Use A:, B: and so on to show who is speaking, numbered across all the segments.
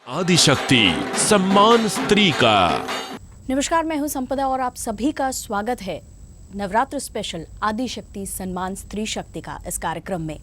A: आदिशक्ति सम्मान स्त्री का।
B: नमस्कार, मैं हूं संपदा और आप सभी का स्वागत है नवरात्र स्पेशल आदिशक्ति सम्मान स्त्री शक्ति का इस कार्यक्रम में।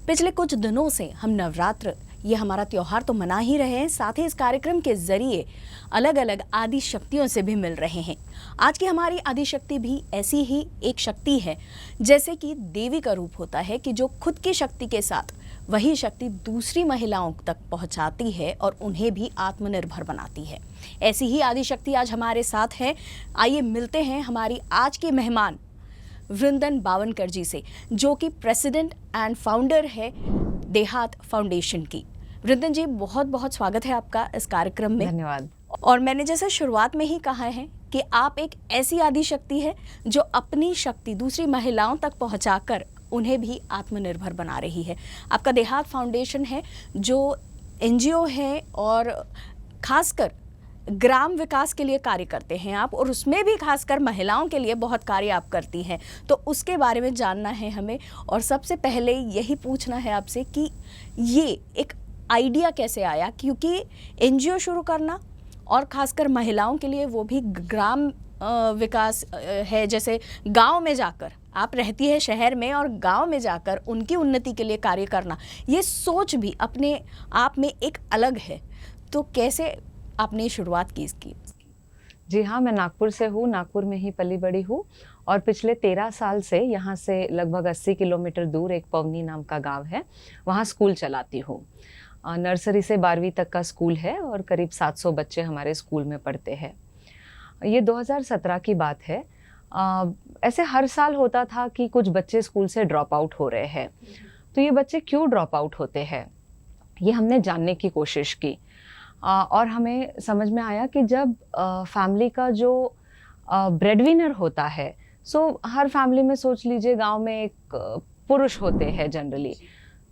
B: पिछले कुछ दिनों से हम नवरात्र ये हमारा त्योहार तो मना ही रहे हैं, साथ ही इस कार्यक्रम के जरिए अलग अलग आदि शक्तियों से भी मिल रहे हैं। आज की हमारी आदि शक्ति भी ऐसी ही एक शक्ति है जैसे कि देवी का रूप होता है कि जो खुद की शक्ति के साथ वही शक्ति दूसरी महिलाओं तक पहुंचाती है और उन्हें भी आत्मनिर्भर बनाती है। ऐसी ही आदि शक्ति आज हमारे साथ है। आइए मिलते हैं हमारी आज के मेहमान वृंदन बावनकर जी से, जो कि प्रेसिडेंट एंड फाउंडर है देहात फाउंडेशन की। वृंदन जी, बहुत बहुत स्वागत है आपका इस कार्यक्रम में।
C: धन्यवाद।
B: और मैंने जैसे शुरुआत में ही कहा है कि आप एक ऐसी आदि शक्ति है जो अपनी शक्ति दूसरी महिलाओं तक पहुंचाकर उन्हें भी आत्मनिर्भर बना रही है। आपका देहात फाउंडेशन है जो एनजीओ है और खासकर ग्राम विकास के लिए कार्य करते हैं आप, और उसमें भी खासकर महिलाओं के लिए बहुत कार्य आप करती हैं। तो उसके बारे में जानना है हमें, और सबसे पहले यही पूछना है आपसे कि ये एक आइडिया कैसे आया, क्योंकि एनजीओ शुरू करना और खासकर महिलाओं के लिए वो भी ग्राम विकास है, जैसे गांव में जाकर आप रहती है शहर में और गांव में जाकर उनकी उन्नति के लिए कार्य करना, ये सोच भी अपने आप में एक अलग है। तो कैसे आपने शुरुआत की इसकी?
C: जी हाँ, मैं नागपुर से हूँ, नागपुर में ही पली बड़ी हूँ और पिछले 13 साल से यहाँ से लगभग 80 किलोमीटर दूर एक पवनी नाम का गांव है, वहाँ स्कूल चलाती हूँ। नर्सरी से 12वीं तक का स्कूल है और करीब 700 बच्चे हमारे स्कूल में पढ़ते हैं। ये 2017 की बात है। ऐसे हर साल होता था कि कुछ बच्चे स्कूल से ड्रॉप आउट हो रहे हैं। तो ये बच्चे क्यों ड्रॉप आउट होते हैं, ये हमने जानने की कोशिश की। और हमें समझ में आया कि जब फैमिली का जो ब्रेडविनर होता है, सो हर फैमिली में सोच लीजिए गांव में एक पुरुष होते हैं जनरली,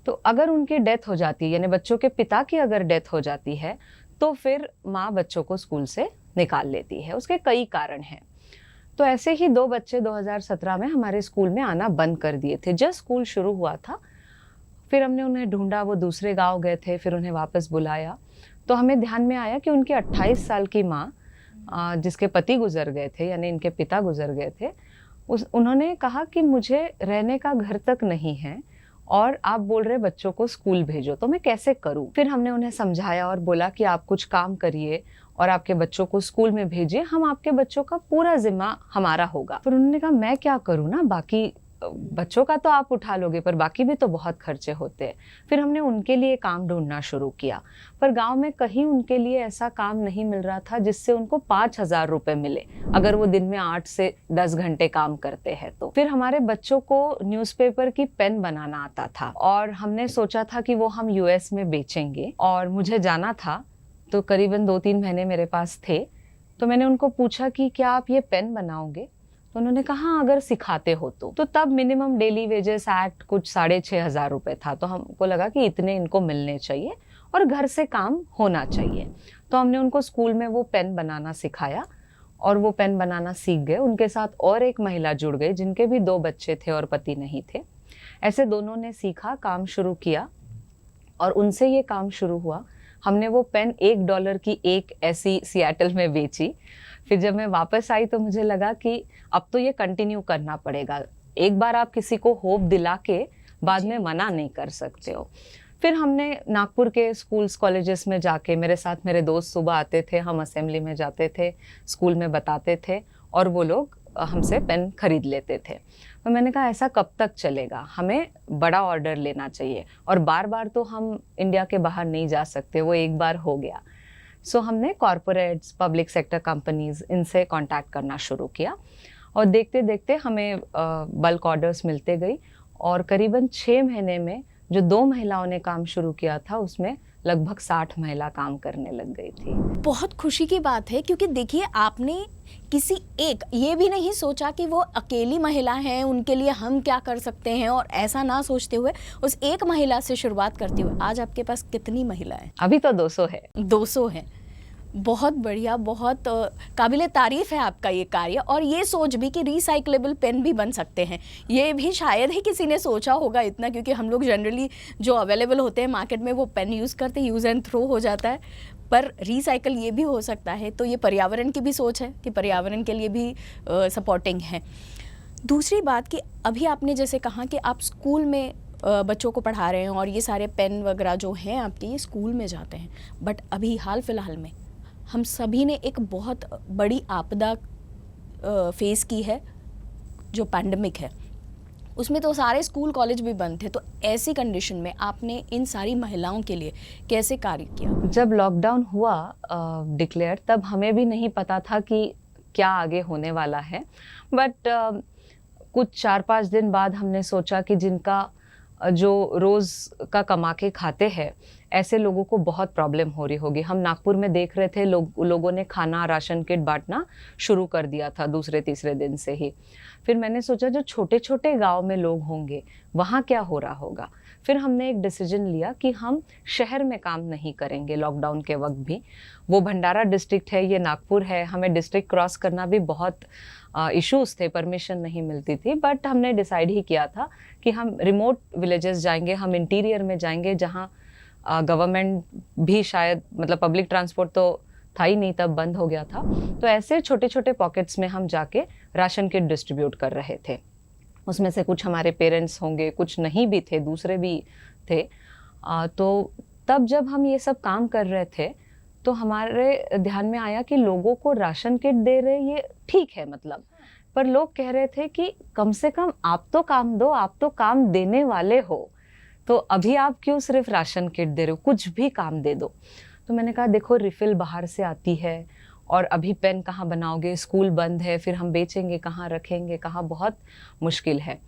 C: तो अगर उनकी डेथ हो जाती है, यानी बच्चों के पिता की अगर डेथ हो जाती है, तो फिर माँ बच्चों को स्कूल से निकाल लेती है। उसके कई कारण हैं। तो ऐसे ही 2 बच्चे 2017 में हमारे स्कूल में आना बंद कर दिए थे। जब स्कूल शुरू हुआ था, फिर हमने उन्हें ढूंढा, वो दूसरे गांव गए थे, फिर उन्हें वापस बुलाया। तो हमें ध्यान में आया कि उनकी 28 साल की माँ, जिसके पति गुजर गए थे, यानी इनके पिता गुजर गए थे, उन्होंने कहा कि मुझे रहने का घर तक नहीं है और आप बोल रहे बच्चों को स्कूल भेजो, तो मैं कैसे करूं? फिर हमने उन्हें समझाया और बोला कि आप कुछ काम करिए और आपके बच्चों को स्कूल में भेजिए, हम आपके बच्चों का पूरा जिम्मा हमारा होगा। फिर उन्होंने कहा मैं क्या करूं ना, बाकी बच्चों का तो आप उठा लोगे पर बाकी भी तो बहुत खर्चे होते हैं। फिर हमने उनके लिए काम ढूंढना शुरू किया, पर गांव में कहीं उनके लिए ऐसा काम नहीं मिल रहा था जिससे उनको 5,000 रुपए मिले अगर वो दिन में 8 से 10 घंटे काम करते हैं। तो फिर हमारे बच्चों को न्यूज़पेपर की पेन बनाना आता था और हमने सोचा था कि वो हम यूएस में बेचेंगे, और मुझे जाना था तो करीबन 2-3 महीने मेरे पास थे। तो मैंने उनको पूछा कि क्या आप ये पेन बनाओगे? तो उन्होंने कहा हाँ, अगर सिखाते हो तो तब मिनिमम डेली वेजेस एक्ट कुछ 6,500 रुपये था। तो हमको लगा कि इतने इनको मिलने चाहिए और घर से काम होना चाहिए। तो हमने उनको स्कूल में वो पेन बनाना सिखाया और वो पेन बनाना सीख गए। उनके साथ और एक महिला जुड़ गई जिनके भी 2 बच्चे थे और पति नहीं थे। ऐसे दोनों ने सीखा, काम शुरू किया और उनसे ये काम शुरू हुआ। हमने वो पेन $1 की एक ऐसी सियाटल में बेची। फिर जब मैं वापस आई तो मुझे लगा कि अब तो ये कंटिन्यू करना पड़ेगा। एक बार आप किसी को होप दिला के बाद में मना नहीं कर सकते हो। फिर हमने नागपुर के स्कूल्स कॉलेजेस में जाके, मेरे साथ मेरे दोस्त सुबह आते थे, हम असेंबली में जाते थे, स्कूल में बताते थे और वो लोग हमसे पेन खरीद लेते थे। तो मैंने कहा ऐसा कब तक चलेगा, हमें बड़ा ऑर्डर लेना चाहिए और बार बार तो हम इंडिया के बाहर नहीं जा सकते, वो एक बार हो गया। सो हमने कॉरपोरेट्स, पब्लिक सेक्टर कंपनीज, इनसे कांटेक्ट करना शुरू किया और देखते देखते हमें बल्क ऑर्डर्स मिलते गई और करीबन 6 महीने में जो 2 महिलाओं ने काम शुरू किया था उसमें लगभग 60 महिला काम करने लग गई थी।
B: बहुत खुशी की बात है, क्योंकि देखिए आपने किसी एक ये भी नहीं सोचा कि वो अकेली महिला हैं, उनके लिए हम क्या कर सकते हैं, और ऐसा ना सोचते हुए उस एक महिला से शुरुआत करते हुए आज आपके पास कितनी महिलाएं?
C: अभी तो 200 है।
B: 200 है। बहुत बढ़िया, बहुत काबिले तारीफ़ है आपका ये कार्य, और ये सोच भी कि रिसाइक्लेबल पेन भी बन सकते हैं, ये भी शायद ही किसी ने सोचा होगा इतना, क्योंकि हम लोग जनरली जो अवेलेबल होते हैं मार्केट में वो पेन यूज़ करते हैं, यूज़ एंड थ्रो हो जाता है, पर रिसाइकल ये भी हो सकता है। तो ये पर्यावरण की भी सोच है कि पर्यावरण के लिए भी सपोर्टिंग है। दूसरी बात कि अभी आपने जैसे कहा कि आप स्कूल में बच्चों को पढ़ा रहे हैं और ये सारे पेन वगैरह जो हैं आपके ये स्कूल में जाते हैं, बट अभी हाल फिलहाल में हम सभी ने एक बहुत बड़ी आपदा फेस की है, जो पैंडमिक है, उसमें तो सारे स्कूल कॉलेज भी बंद थे। तो ऐसी कंडीशन में आपने इन सारी महिलाओं के लिए कैसे कार्य किया?
C: जब लॉकडाउन हुआ डिक्लेयर, तब हमें भी नहीं पता था कि क्या आगे होने वाला है, बट कुछ 4-5 दिन बाद हमने सोचा कि जिनका जो रोज़ का कमा के खाते हैं, ऐसे लोगों को बहुत प्रॉब्लम हो रही होगी। हम नागपुर में देख रहे थे लोगों ने खाना, राशन किट बांटना शुरू कर दिया था दूसरे तीसरे दिन से ही। फिर मैंने सोचा जो छोटे छोटे गांव में लोग होंगे वहाँ क्या हो रहा होगा। फिर हमने एक डिसीजन लिया कि हम शहर में काम नहीं करेंगे लॉकडाउन के वक्त भी। वो भंडारा डिस्ट्रिक्ट है, ये नागपुर है, हमें डिस्ट्रिक्ट क्रॉस करना भी बहुत इश्यूज थे, परमिशन नहीं मिलती थी, बट हमने डिसाइड ही किया था कि हम रिमोट विलेजेस जाएंगे, हम इंटीरियर में जाएंगे जहाँ गवर्नमेंट भी शायद, मतलब पब्लिक ट्रांसपोर्ट तो था ही नहीं तब, बंद हो गया था। तो ऐसे छोटे छोटे पॉकेट्स में हम जाके राशन किट डिस्ट्रीब्यूट कर रहे थे। उसमें से कुछ हमारे पेरेंट्स होंगे, कुछ नहीं भी थे, दूसरे भी थे। तो तब जब हम ये सब काम कर रहे थे तो हमारे ध्यान में आया कि लोगों को राशन किट दे रहे ये ठीक है, मतलब, पर लोग कह रहे थे कि कम से कम आप तो काम दो, आप तो काम देने वाले हो, तो अभी आप क्यों सिर्फ राशन किट दे रहे हो, कुछ भी काम दे दो। तो मैंने कहा देखो रिफ़िल बाहर से आती है और अभी पेन कहाँ बनाओगे, स्कूल बंद है, फिर हम बेचेंगे कहाँ, रखेंगे कहाँ, बहुत मुश्किल है।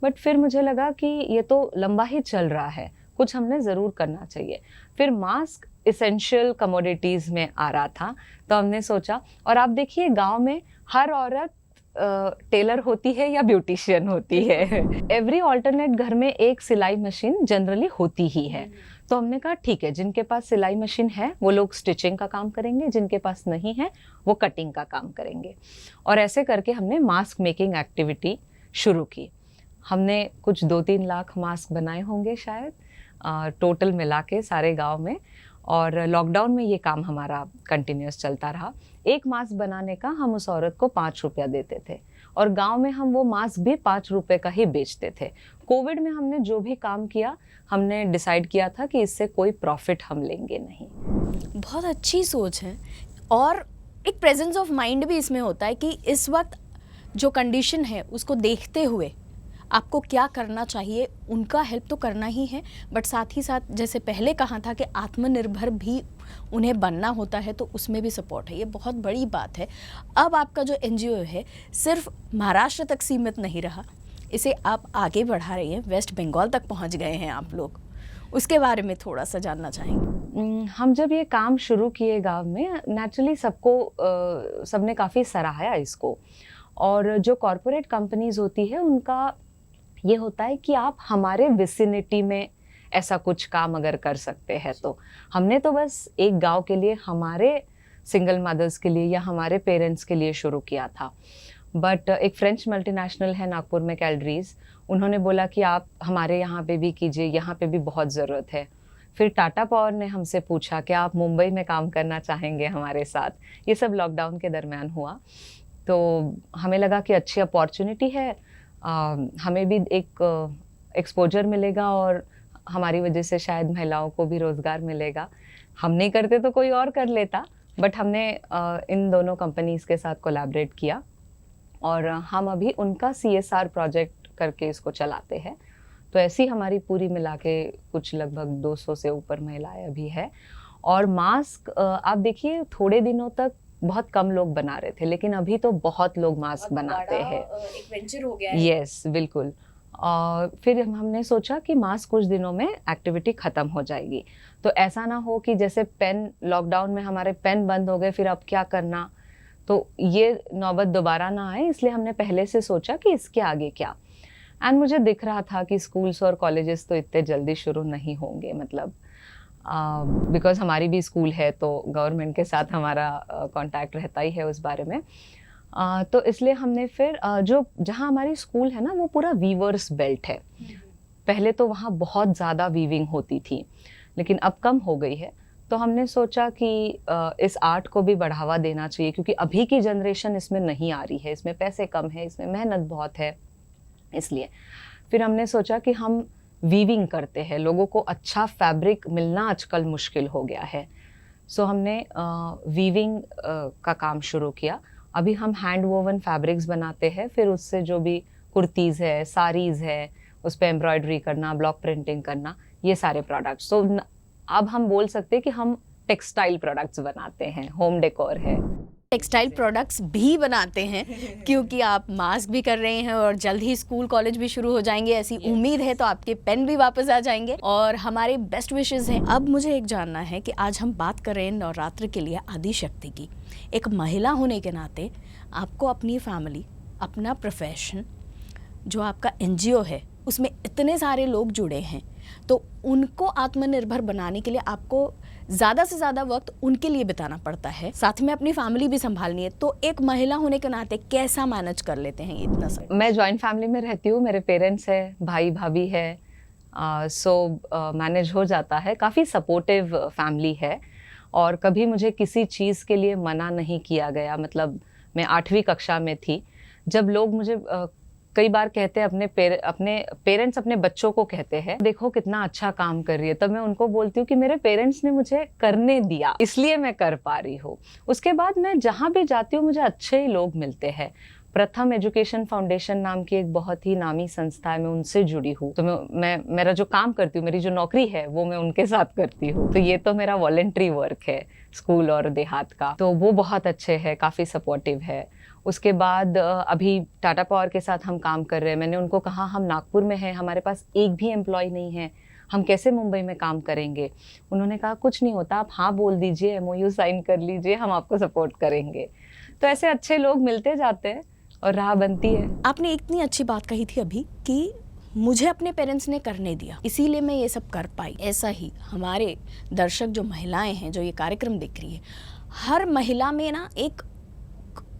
C: बट फिर मुझे लगा कि ये तो लंबा ही चल रहा है, कुछ हमने ज़रूर करना चाहिए। फिर मास्क इसेंशियल कमोडिटीज़ में आ रहा था, तो हमने सोचा, और आप देखिए गांव में हर औरत टेलर होती है या ब्यूटिशियन होती है, एवरी ऑल्टरनेट घर में एक सिलाई मशीन जनरली होती ही है। तो हमने कहा ठीक है, जिनके पास सिलाई मशीन है वो लोग स्टिचिंग का काम करेंगे, जिनके पास नहीं है वो कटिंग का काम करेंगे। और ऐसे करके हमने मास्क मेकिंग एक्टिविटी शुरू की। हमने कुछ 2-3 लाख मास्क बनाए होंगे शायद, टोटल मिला के सारे गाँव में। और लॉकडाउन में ये काम हमारा कंटिन्यूस चलता रहा। एक मास्क बनाने का हम उस औरत को 5 रुपया देते थे, और गांव में हम वो मास्क भी 5 रुपए का ही बेचते थे। कोविड में हमने जो भी काम किया, हमने डिसाइड किया था कि इससे कोई प्रॉफिट हम लेंगे नहीं।
B: बहुत अच्छी सोच है, और एक प्रेजेंस ऑफ माइंड भी इसमें होता है कि इस वक्त जो कंडीशन है उसको देखते हुए आपको क्या करना चाहिए, उनका हेल्प तो करना ही है, बट साथ ही साथ जैसे पहले कहा था कि आत्मनिर्भर भी उन्हें बनना होता है, तो उसमें भी सपोर्ट है। ये बहुत बड़ी बात है। अब आपका जो एनजीओ है सिर्फ महाराष्ट्र तक सीमित नहीं रहा, इसे आप आगे बढ़ा रही हैं, वेस्ट बंगाल तक पहुंच गए हैं आप लोग, उसके बारे में थोड़ा सा जानना चाहेंगे।
C: हम जब ये काम शुरू किए गांव में, नेचुरली सबने काफ़ी सराहाया इसको। और जो कॉरपोरेट कंपनीज होती है उनका ये होता है कि आप हमारे विसिनिटी में ऐसा कुछ काम अगर कर सकते हैं तो। हमने तो बस एक गांव के लिए, हमारे सिंगल मदर्स के लिए या हमारे पेरेंट्स के लिए शुरू किया था। बट एक फ्रेंच मल्टीनेशनल है नागपुर में, कैलरीज, उन्होंने बोला कि आप हमारे यहाँ पे भी कीजिए, यहाँ पे भी बहुत ज़रूरत है। फिर टाटा पावर ने हमसे पूछा कि आप मुंबई में काम करना चाहेंगे हमारे साथ। ये सब लॉकडाउन के दरमियान हुआ, तो हमें लगा कि अच्छी अपॉर्चुनिटी है, हमें भी एक एक्सपोजर मिलेगा और हमारी वजह से शायद महिलाओं को भी रोज़गार मिलेगा। हम नहीं करते तो कोई और कर लेता, बट हमने इन दोनों कंपनीज़ के साथ कोलैबोरेट किया, और हम अभी उनका CSR प्रोजेक्ट करके इसको चलाते हैं। तो ऐसी हमारी पूरी मिला के कुछ लगभग 200 से ऊपर महिलाएं अभी है। और मास्क आप देखिए, थोड़े दिनों तक बहुत कम लोग बना रहे थे, लेकिन अभी तो बहुत लोग मास्क बनाते हैं,
B: एक वेंचर हो गया है।
C: यस, बिल्कुल। फिर हमने सोचा कि मास्क कुछ दिनों में एक्टिविटी ख़त्म हो जाएगी, तो ऐसा ना हो कि जैसे पेन, लॉकडाउन में हमारे पेन बंद हो गए, फिर अब क्या करना, तो ये नौबत दोबारा ना आए, इसलिए हमने पहले से सोचा कि इसके आगे क्या। एंड मुझे दिख रहा था कि स्कूल्स और कॉलेजेस तो इतने जल्दी शुरू नहीं होंगे, मतलब बिकॉज हमारी भी स्कूल है तो गवर्नमेंट के साथ हमारा कांटेक्ट रहता ही है उस बारे में। तो इसलिए हमने फिर जो जहाँ हमारी स्कूल है ना वो पूरा वीवर्स बेल्ट है। पहले तो वहाँ बहुत ज़्यादा वीविंग होती थी लेकिन अब कम हो गई है। तो हमने सोचा कि इस आर्ट को भी बढ़ावा देना चाहिए क्योंकि अभी की जनरेशन इसमें नहीं आ रही है, इसमें पैसे कम है, इसमें मेहनत बहुत है। इसलिए फिर हमने सोचा कि हम वीविंग करते हैं। लोगों को अच्छा फैब्रिक मिलना आजकल मुश्किल हो गया है। सो हमने वीविंग का काम शुरू किया। अभी हम हैंड वोवन फैब्रिक्स बनाते हैं, फिर उससे जो भी कुर्तीज़ है, साड़ीज़ है, उस पर एम्ब्रॉयडरी करना, ब्लॉक प्रिंटिंग करना, ये सारे प्रोडक्ट्स। तो अब हम बोल सकते हैं कि हम टेक्सटाइल प्रोडक्ट्स बनाते हैं, होम डेकोर है।
B: टेक्सटाइल प्रोडक्ट्स भी बनाते हैं क्योंकि आप मास्क भी कर रहे हैं और जल्द ही स्कूल कॉलेज भी शुरू हो जाएंगे, ऐसी उम्मीद है। तो आपके पेन भी वापस आ जाएंगे और हमारे बेस्ट विशेस हैं। अब मुझे एक जानना है कि आज हम बात कर रहे हैं नवरात्र के लिए आदिशक्ति की। एक महिला होने के नाते आपको अपनी फैमिली, अपना प्रोफेशन, जो आपका NGO है उसमें इतने सारे लोग जुड़े हैं, तो उनको आत्मनिर्भर बनाने के लिए आपको ज़्यादा से ज़्यादा वक्त उनके लिए बिताना पड़ता है, साथ में अपनी फैमिली भी संभालनी है। तो एक महिला होने के नाते कैसा मैनेज कर लेते हैं इतना सब?
C: मैं जॉइंट फैमिली में रहती हूँ, मेरे पेरेंट्स हैं, भाई भाभी है, सो मैनेज हो जाता है। काफ़ी सपोर्टिव फैमिली है और कभी मुझे किसी चीज़ के लिए मना नहीं किया गया। मतलब मैं 8वीं कक्षा में थी जब लोग मुझे कई बार कहते हैं, अपने पेरेंट्स अपने बच्चों को कहते हैं देखो कितना अच्छा काम कर रही है, तब मैं उनको बोलती हूँ कि मेरे पेरेंट्स ने मुझे करने दिया इसलिए मैं कर पा रही हूँ। उसके बाद मैं जहाँ भी जाती हूँ मुझे अच्छे ही लोग मिलते हैं। प्रथम एजुकेशन फाउंडेशन नाम की एक बहुत ही नामी संस्था है, मैं उनसे जुड़ी हूँ। तो मैं मेरा जो काम करती हूँ, मेरी जो नौकरी है वो मैं उनके साथ करती हूँ। तो ये तो मेरा वॉलंटरी वर्क है स्कूल और देहात का, तो वो बहुत अच्छे है, काफ़ी सपोर्टिव है। उसके बाद अभी टाटा पावर के साथ हम काम कर रहे हैं। मैंने उनको कहा हम नागपुर में हैं, हमारे पास एक भी एम्प्लॉय नहीं है, हम कैसे मुंबई में काम करेंगे। उन्होंने कहा कुछ नहीं होता, आप हाँ बोल दीजिए, MOU साइन कर लीजिए, हम आपको सपोर्ट करेंगे। तो ऐसे अच्छे लोग मिलते जाते हैं और राह बनती है।
B: आपने इतनी अच्छी बात कही थी अभी कि मुझे अपने पेरेंट्स ने करने दिया इसीलिए मैं ये सब कर पाई। ऐसा ही हमारे दर्शक जो महिलाएं हैं जो ये कार्यक्रम देख रही है, हर महिला में ना एक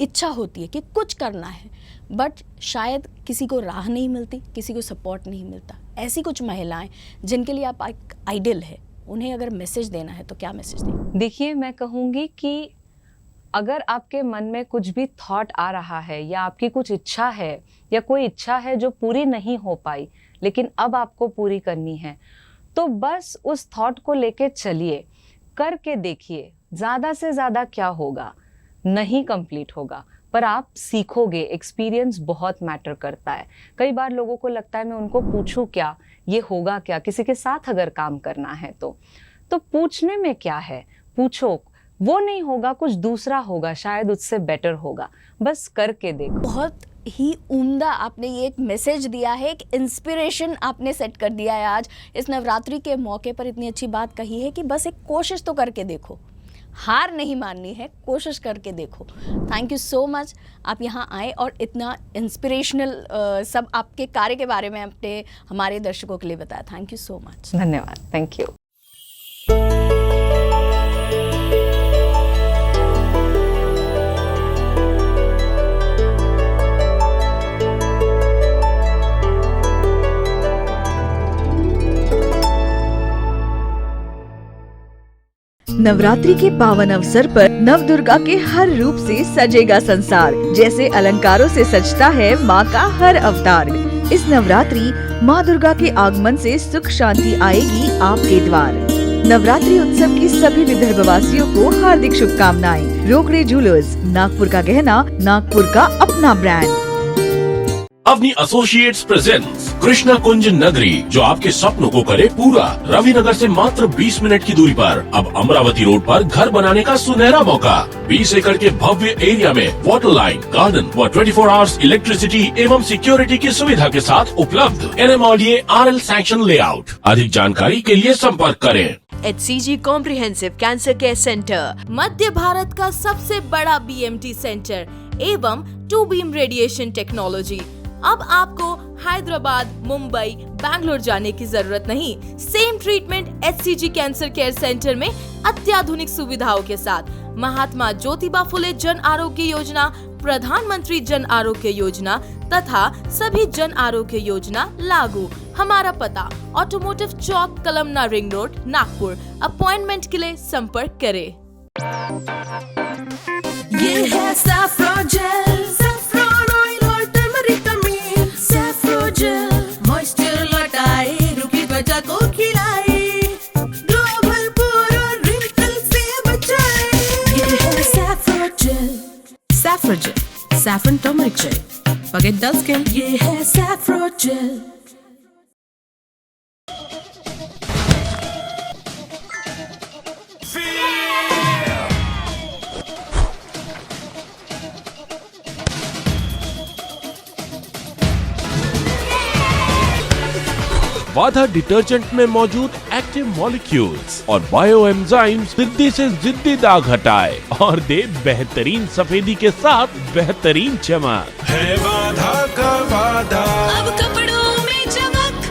B: इच्छा होती है कि कुछ करना है, बट शायद किसी को राह नहीं मिलती, किसी को सपोर्ट नहीं मिलता। ऐसी कुछ महिलाएं जिनके लिए आप एक आइडल है, उन्हें अगर मैसेज देना है तो क्या मैसेज दें?
C: देखिए, मैं कहूँगी कि अगर आपके मन में कुछ भी थॉट आ रहा है या आपकी कुछ इच्छा है या कोई इच्छा है जो पूरी नहीं हो पाई लेकिन अब आपको पूरी करनी है, तो बस उस थॉट को लेके चलिए, करके देखिए। ज़्यादा से ज़्यादा क्या होगा, नहीं कंप्लीट होगा, पर आप सीखोगे। एक्सपीरियंस बहुत मैटर करता है। कई बार लोगों को लगता है मैं उनको पूछूं क्या, ये होगा क्या। किसी के साथ अगर काम करना है तो पूछने में क्या है, पूछो। वो नहीं होगा, कुछ दूसरा होगा, शायद उससे बेटर होगा, बस करके देखो।
B: बहुत ही उम्दा आपने ये एक मैसेज दिया है, एक इंस्पिरेशन आपने सेट कर दिया है। आज इस नवरात्रि के मौके पर इतनी अच्छी बात कही है कि बस एक कोशिश तो करके देखो, हार नहीं माननी है, कोशिश करके देखो। थैंक यू सो मच, आप यहाँ आए और इतना इंस्पिरेशनल सब आपके कार्य के बारे में अपने हमारे दर्शकों के लिए बताया। Thank you so much.
C: धन्यवाद। Thank you.
D: नवरात्रि के पावन अवसर पर नव दुर्गा के हर रूप से सजेगा संसार। जैसे अलंकारों से सजता है माँ का हर अवतार। इस नवरात्रि माँ दुर्गा के आगमन से सुख शांति आएगी आपके द्वार। नवरात्रि उत्सव की सभी विदर्भवासियों को हार्दिक शुभकामनाएं। रोकड़े ज्वेलर्स, नागपुर का गहना, नागपुर का अपना brand.
A: Avani associates presents Krishna Kunj Nagari, जो आपके सपनों को करे पूरा। रविनगर से मात्र 20 मिनट की दूरी पर अब अमरावती रोड पर घर बनाने का सुनहरा मौका। 20 एकड़ के भव्य एरिया में वाटर लाइन, गार्डन व 24 आवर्स इलेक्ट्रिसिटी एवं सिक्योरिटी की सुविधा के साथ उपलब्ध। NMLDA RL sanction layout. अधिक जानकारी के लिए संपर्क करें।
E: HCG comprehensive cancer care centre, मध्य भारत का सबसे बड़ा BMT सेंटर एवं 2 बीम रेडिएशन टेक्नोलॉजी, अब आपको हैदराबाद, मुंबई, बैंगलोर जाने की जरूरत नहीं। Same treatment HCG cancer care centre में अत्याधुनिक सुविधाओं के साथ। महात्मा ज्योतिबा फुले जन आरोग्य योजना, प्रधानमंत्री जन आरोग्य योजना तथा सभी जन आरोग्य योजना लागू। हमारा पता automotive chowk, Kalamna ring road, Nagpur. Appointment के लिए संपर्क करें।
F: ये है सैफ्रॉन जेल, सैफ्रॉन ऑयल और टर्मरिक का मेल। सैफ्रॉन जेल मॉइस्चर लौटाए, रुखी त्वचा को खिलाए, ग्लो भरपूर और रिंकल से बचाए। ये है saffron gel, saffron gel, saffron turmeric gel, forget dull skin। ये है सैफ्रॉन जेल।
A: वाधा डिटर्जेंट में मौजूद एक्टिव मॉलिक्यूल्स और बायो एंजाइम्स जिद्दी से जिद्दी दाग हटाए और दे बेहतरीन सफेदी के साथ बेहतरीन चमक।
G: है वाधा का वादा,
F: अब कपड़ों में चमक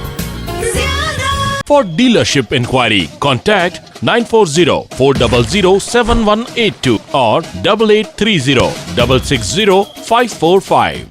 F: ज्यादा।
A: For dealership inquiry, contact 940-400-7182 or 8830-660-545.